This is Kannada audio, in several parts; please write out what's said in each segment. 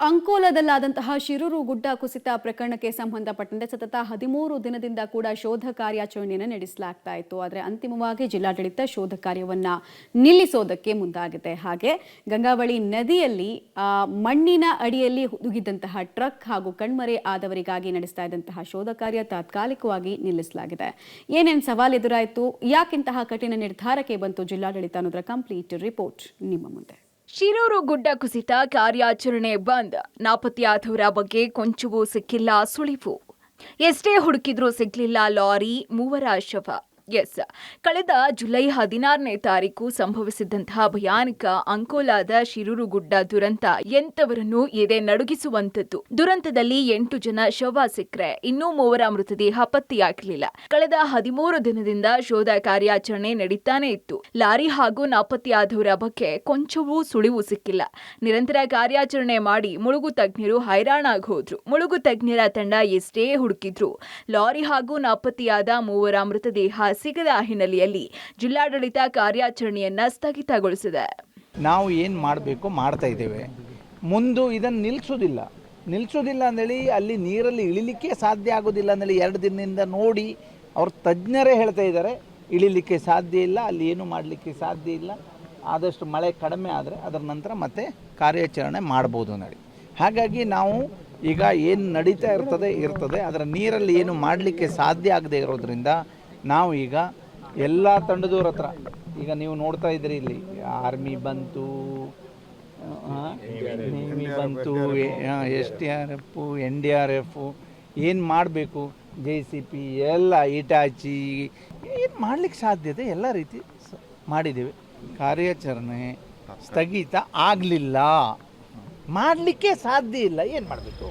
ಅಂಕೋಲಾದಲ್ಲಾದಂತಹ ಶಿರೂರು ಗುಡ್ಡ ಕುಸಿತ ಪ್ರಕರಣಕ್ಕೆ ಸಂಬಂಧಪಟ್ಟಂತೆ ಸತತ 13 ದಿನದಿಂದ ಕೂಡ ಶೋಧ ಕಾರ್ಯಾಚರಣೆಯನ್ನು ನಡೆಸಲಾಗ್ತಾ ಇತ್ತು. ಆದರೆ ಅಂತಿಮವಾಗಿ ಜಿಲ್ಲಾಡಳಿತ ಶೋಧ ಕಾರ್ಯವನ್ನ ನಿಲ್ಲಿಸೋದಕ್ಕೆ ಮುಂದಾಗಿದೆ. ಹಾಗೆ ಗಂಗಾವಳಿ ನದಿಯಲ್ಲಿ ಮಣ್ಣಿನ ಅಡಿಯಲ್ಲಿ ಹುದುಗಿದಂತಹ ಟ್ರಕ್ ಹಾಗೂ ಕಣ್ಮರೆ ಆದವರಿಗಾಗಿ ನಡೆಸ್ತಾ ಇದ್ದಂತಹ ಶೋಧ ಕಾರ್ಯ ತಾತ್ಕಾಲಿಕವಾಗಿ ನಿಲ್ಲಿಸಲಾಗಿದೆ. ಏನೇನು ಸವಾಲು ಎದುರಾಯಿತು, ಯಾಕಿಂತಹ ಕಠಿಣ ನಿರ್ಧಾರಕ್ಕೆ ಬಂತು ಜಿಲ್ಲಾಡಳಿತ ಅನ್ನೋದರ ಕಂಪ್ಲೀಟ್ ರಿಪೋರ್ಟ್ ನಿಮ್ಮ ಮುಂದೆ. ಶಿರೂರು ಗುಡ್ಡ ಕುಸಿತ ಕಾರ್ಯಾಚರಣೆ ಬಂದ್. ನಾಪತ್ತೆಯಾದವರ ಬಗ್ಗೆ ಕೊಂಚವೂ ಸಿಕ್ಕಿಲ್ಲ ಸುಳಿವು. ಎಷ್ಟೇ ಹುಡುಕಿದ್ರೂ ಸಿಗ್ಲಿಲ್ಲ ಲಾರಿ, 3 ಶವ. ಕಳೆದ ಜುಲೈ 16ನೇ ತಾರೀಕು ಸಂಭವಿಸಿದಂತಹ ಭಯಾನಕ ಅಂಕೋಲಾದ ಶಿರೂರು ಗುಡ್ಡ ದುರಂತ ಎಂತವರನ್ನು ಎದೆ ನಡುಗಿಸುವಂತದ್ದು. ದುರಂತದಲ್ಲಿ 8 ಜನ ಶವ ಸಿಕ್ಕರೆ ಇನ್ನೂ 3 ಮೃತದೇಹ ಪತ್ತೆಯಾಗಲಿಲ್ಲ. ಕಳೆದ 13 ದಿನದಿಂದ ಶೋಧ ಕಾರ್ಯಾಚರಣೆ ನಡೀತಾನೆ ಇತ್ತು. ಲಾರಿ ಹಾಗೂ ನಾಪತ್ತೆಯಾದವರ ಬಗ್ಗೆ ಕೊಂಚವೂ ಸುಳಿವು ಸಿಕ್ಕಿಲ್ಲ. ನಿರಂತರ ಕಾರ್ಯಾಚರಣೆ ಮಾಡಿ ಮುಳುಗು ತಜ್ಞರು ಹೈರಾಣಾಗಿ ಹೋದ್ರು. ಮುಳುಗು ತಜ್ಞರ ತಂಡ ಎಷ್ಟೇ ಹುಡುಕಿದ್ರು ಲಾರಿ ಹಾಗೂ ನಾಪತ್ತೆಯಾದ 3 ಮೃತದೇಹ ಸಿಗದ ಹಿನ್ನೆಲೆಯಲ್ಲಿ ಜಿಲ್ಲಾಡಳಿತ ಕಾರ್ಯಾಚರಣೆಯನ್ನ ಸ್ಥಗಿತಗೊಳಿಸಿದೆ. ನಾವು ಏನು ಮಾಡಬೇಕು ಮಾಡ್ತಾ ಇದ್ದೇವೆ. ಮುಂದೆ ಇದನ್ನು ನಿಲ್ಲಿಸೋದಿಲ್ಲ ಅಂದೇಳಿ ಅಲ್ಲಿ ನೀರಲ್ಲಿ ಇಳಿಲಿಕ್ಕೆ ಸಾಧ್ಯ ಆಗೋದಿಲ್ಲ ಅಂದೇಳಿ 2 ದಿನದಿಂದ ನೋಡಿ ಅವ್ರ ತಜ್ಞರೇ ಹೇಳ್ತಾ ಇದ್ದಾರೆ ಇಳಿಲಿಕ್ಕೆ ಸಾಧ್ಯ ಇಲ್ಲ, ಅಲ್ಲಿ ಏನು ಮಾಡಲಿಕ್ಕೆ ಸಾಧ್ಯ ಇಲ್ಲ. ಆದಷ್ಟು ಮಳೆ ಕಡಿಮೆ ಆದರೆ ಅದರ ನಂತರ ಮತ್ತೆ ಕಾರ್ಯಾಚರಣೆ ಮಾಡ್ಬೋದು ನೋಡಿ. ಹಾಗಾಗಿ ನಾವು ಈಗ ಏನು ನಡೀತಾ ಇರ್ತದೆ ಅದರ ನೀರಲ್ಲಿ ಏನು ಮಾಡಲಿಕ್ಕೆ ಸಾಧ್ಯ ಆಗದೆ ಇರೋದ್ರಿಂದ ನಾವು ಈಗ ಎಲ್ಲ ತಂಡದವ್ರ ಹತ್ರ ಈಗ ನೀವು ನೋಡ್ತಾ ಇದ್ದೀರಿ, ಇಲ್ಲಿ ಆರ್ಮಿ ಬಂತು, ನೇವಿ ಬಂತು, SDRF, NDRF, ಏನು ಮಾಡಬೇಕು, JCP ಎಲ್ಲ ಇಟಾಚಿ ಏನು ಮಾಡಲಿಕ್ಕೆ ಸಾಧ್ಯತೆ ಎಲ್ಲ ರೀತಿ ಮಾಡಿದ್ದೇವೆ. ಕಾರ್ಯಾಚರಣೆ ಸ್ಥಗಿತ ಆಗಲಿಲ್ಲ, ಮಾಡಲಿಕ್ಕೆ ಸಾಧ್ಯ ಇಲ್ಲ, ಏನು ಮಾಡಬೇಕು.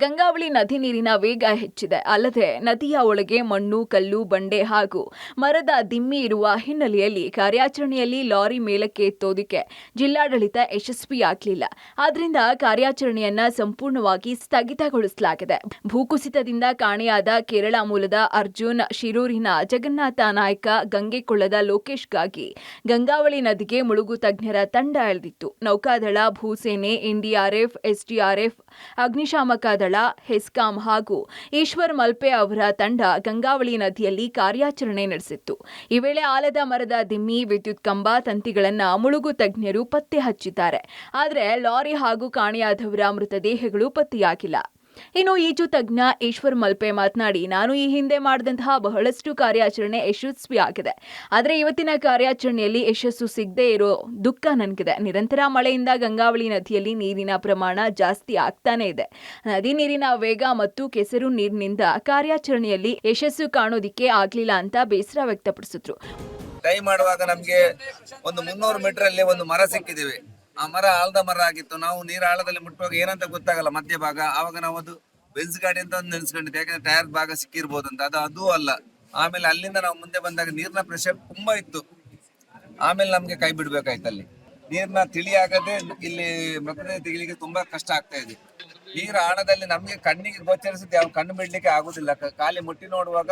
ಗಂಗಾವಳಿ ನದಿ ನೀರಿನ ವೇಗ ಹೆಚ್ಚಿದೆ. ಅಲ್ಲದೆ ನದಿಯ ಒಳಗೆ ಮಣ್ಣು, ಕಲ್ಲು, ಬಂಡೆ ಹಾಗೂ ಮರದ ದಿಮ್ಮಿ ಇರುವ ಹಿನ್ನೆಲೆಯಲ್ಲಿ ಕಾರ್ಯಾಚರಣೆಯಲ್ಲಿ ಲಾರಿ ಮೇಲಕ್ಕೆ ಎತ್ತೋದಕ್ಕೆ ಜಿಲ್ಲಾಡಳಿತ ಯಶಸ್ವಿಯಾಗಲಿಲ್ಲ. ಆದ್ರಿಂದ ಕಾರ್ಯಾಚರಣೆಯನ್ನ ಸಂಪೂರ್ಣವಾಗಿ ಸ್ಥಗಿತಗೊಳಿಸಲಾಗಿದೆ. ಭೂಕುಸಿತದಿಂದ ಕಾಣೆಯಾದ ಕೇರಳ ಮೂಲದ ಅರ್ಜುನ್, ಶಿರೂರಿನ ಜಗನ್ನಾಥ ನಾಯ್ಕ, ಗಂಗೆಕೊಳ್ಳದ ಲೋಕೇಶ್ಗಾಗಿ ಗಂಗಾವಳಿ ನದಿಗೆ ಮುಳುಗು ತಜ್ಞರ ತಂಡ ಇಳಿದಿತ್ತು. ನೌಕಾದಳ, ಭೂಸೇನೆ, NDRF, SDRF, ಅಗ್ನಿಶಾಮಕ ದಳ, ಹೆಸ್ಕಾಂ ಹಾಗೂ ಈಶ್ವರ್ ಮಲ್ಪೆ ಅವರ ತಂಡ ಗಂಗಾವಳಿ ನದಿಯಲ್ಲಿ ಕಾರ್ಯಾಚರಣೆ ನಡೆಸಿತ್ತು. ಈ ವೇಳೆ ಆಲದ ಮರದ ದಿಮ್ಮಿ, ವಿದ್ಯುತ್ ಕಂಬ, ತಂತಿಗಳನ್ನ ಮುಳುಗು ತಜ್ಞರು ಪತ್ತೆ ಹಚ್ಚಿದ್ದಾರೆ. ಆದರೆ ಲಾರಿ ಹಾಗೂ ಕಾಣೆಯಾದವರ ಮೃತದೇಹಗಳು ಪತ್ತೆಯಾಗಿಲ್ಲ. ಇನ್ನು ಈಜು ತಜ್ಞ ಈಶ್ವರ್ ಮಲ್ಪೆ ಮಾತನಾಡಿ, ನಾನು ಈ ಹಿಂದೆ ಮಾಡಿದಂತಹ ಬಹಳಷ್ಟು ಕಾರ್ಯಾಚರಣೆ ಯಶಸ್ವಿಯಾಗಿದೆ. ಆದರೆ ಇವತ್ತಿನ ಕಾರ್ಯಾಚರಣೆಯಲ್ಲಿ ಯಶಸ್ಸು ಸಿಗದೆ ಇರೋ ದುಃಖ ನನಗಿದೆ. ನಿರಂತರ ಮಳೆಯಿಂದ ಗಂಗಾವಳಿ ನದಿಯಲ್ಲಿ ನೀರಿನ ಪ್ರಮಾಣ ಜಾಸ್ತಿ ಆಗ್ತಾನೆ ಇದೆ. ನದಿ ನೀರಿನ ವೇಗ ಮತ್ತು ಕೆಸರು ನೀರಿನಿಂದ ಕಾರ್ಯಾಚರಣೆಯಲ್ಲಿ ಯಶಸ್ಸು ಕಾಣೋದಿಕ್ಕೆ ಆಗ್ಲಿಲ್ಲ ಅಂತ ಬೇಸರ ವ್ಯಕ್ತಪಡಿಸಿದ್ರು. ಟೈ ಮಾಡುವಾಗ ನಮ್ಗೆ ಒಂದು 300 ಮೀಟರ್ ಅಲ್ಲಿ ಒಂದು ಮರ ಸಿಕ್ಕಿದ್ದೇವೆ. ಆ ಮರ ಆಲದ ಮರ ಆಗಿತ್ತು. ನಾವು ನೀರು ಆಳದಲ್ಲಿ ಮುಟ್ಟುವಾಗ ಏನಂತ ಗೊತ್ತಾಗಲ್ಲ ಮಧ್ಯಭಾಗ. ಆವಾಗ ನಾವು ಅದು ಬೆನ್ಸ್ ಗಾಡಿ ಅಂತ ಒಂದು ನೆನೆಸ್ಕೊಂಡಿದ್ದೆ, ಯಾಕಂದ್ರೆ ಟೈರ್ ಭಾಗ ಸಿಕ್ಕಿರ್ಬೋದು ಅಂತ. ಅದು ಅಲ್ಲ. ಆಮೇಲೆ ಅಲ್ಲಿಂದ ನಾವು ಮುಂದೆ ಬಂದಾಗ ನೀರಿನ ಪ್ರೆಷರ್ ತುಂಬಾ ಇತ್ತು. ಆಮೇಲೆ ನಮ್ಗೆ ಕೈ ಬಿಡ್ಬೇಕಾಯ್ತು. ಅಲ್ಲಿ ನೀರ್ನ ತಿಳಿಯಾಗದೆ ಇಲ್ಲಿ ಮೃತದೇಹ ತೆಗಿಲಿಕ್ಕೆ ತುಂಬಾ ಕಷ್ಟ ಆಗ್ತಾ ಇದೆ. ನೀರ ಆಳದಲ್ಲಿ ನಮ್ಗೆ ಕಣ್ಣಿಗೆ ಗೋಚರಿಸಿದ್ದು ಯಾವ ಕಣ್ಣು ಬಿಡ್ಲಿಕ್ಕೆ ಆಗುದಿಲ್ಲ. ಖಾಲಿ ಮುಟ್ಟಿ ನೋಡುವಾಗ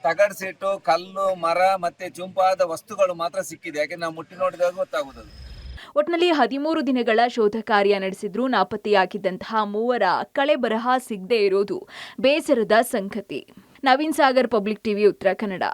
ತಗಡ್ ಸೀಟು, ಕಲ್ಲು, ಮರ ಮತ್ತೆ ಚುಂಪಾದ ವಸ್ತುಗಳು ಮಾತ್ರ ಸಿಕ್ಕಿದೆ. ಯಾಕೆ ನಾವು ಮುಟ್ಟಿ ನೋಡಿದಾಗ ಗೊತ್ತಾಗುವುದು. ಒಟ್ಟಿನಲ್ಲಿ 13 ದಿನಗಳ ಶೋಧ ಕಾರ್ಯ ನಡೆಸಿದ್ರೂ ನಾಪತ್ತೆಯಾಗಿದ್ದಂತಹ 3 ಕಳೆಬರಹ ಸಿಗದೆ ಇರೋದು ಬೇಸರದ ಸಂಗತಿ. Naveen Sagar, public TV, Uttara Kannada.